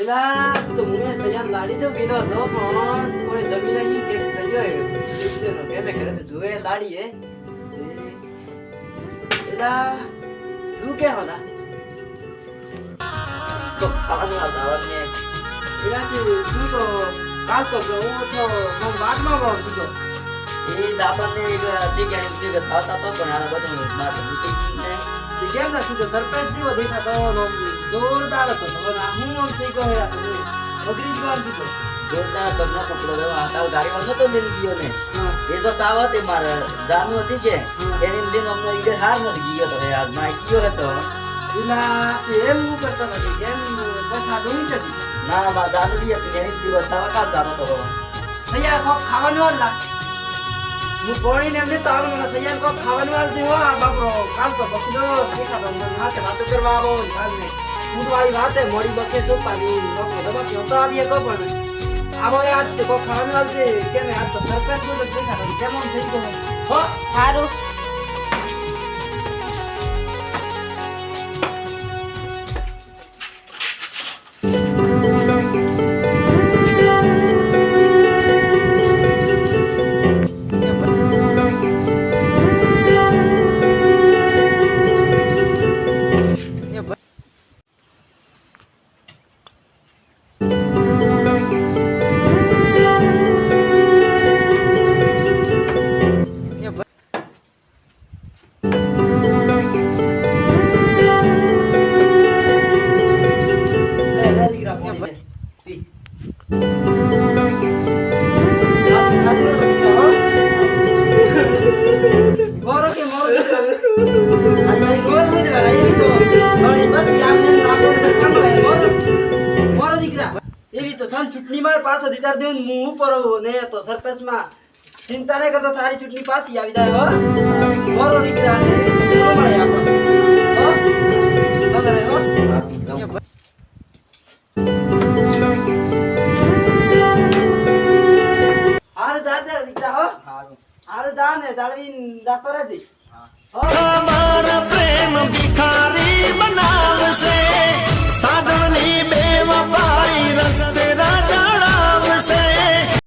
પેલા તો મુએ સયાન લાડી જો કીધો હતો પણ કોઈ જમીન આવી કે સયો કીધો કે મે ઘરે તો જોએ લાડી હે પેલા તું કે હોતા તો ખાવાનું આવવાનું ને પેલા તું તો કાલ તો હું તો મન વાટમાં બોલ તું તો એ દાપણને એક જગ્યાએ ઉતરી ગયા હતા તો પણ આ બધું માર મૂકી ને તે કેમ ના તું તો સરપંચ જેવો દેખાતો જોરદાર હતો તો હું આમ થઈ ગયો યાર નોકરી જોવા દીધો જોરદાર પગનો પકડો રહ્યો આ તાવ ગાડી વાળો તો લઈ ગયો ને હા એ તો સાવ હતી મારે જાનું હતી કે એની દિન અમને ઈડે હાર નથી ગયો તો આજ માં ગયો હતો પેલા એમ હું કરતો નથી કેમ કથા ડોઈ હતી ના માં જાનું દી હતી એની દિવસ તાવ કાલ જાનો તો સૈયાર કોક ખાવાનું વાળ લા હું પોણીને એમને તો આવે મને સૈયાર કોક ખાવાનું વાળ દેવો આ બાપરો કાલ તો બકલો દેખાતો મને હાથે વાતો કરવા આવો કાલને હું વાળી વાતે મોડી બકે સોપાની લોકો દબા કે તો આવીએ કો પણ આવો યાર તે કોક ખાવાનું વાળ દે કેમ આ તો સરપંચ બોલ દેખાતો કેમ આમ થઈ ગયો હો સારું ચૂંટણીમાં પાછો દીદાર દેવું હું ઉપર ને તો સરપંચમાં ચિંતા નહીં કરતો તારી ચૂંટણી પાછી આવી જાય હો મોરો દીકરા ને તો મળે આપણને હો નગરે હો હારું દાદા દીકરા હો હારું દાને દાળવીન દાતો રહેજી હો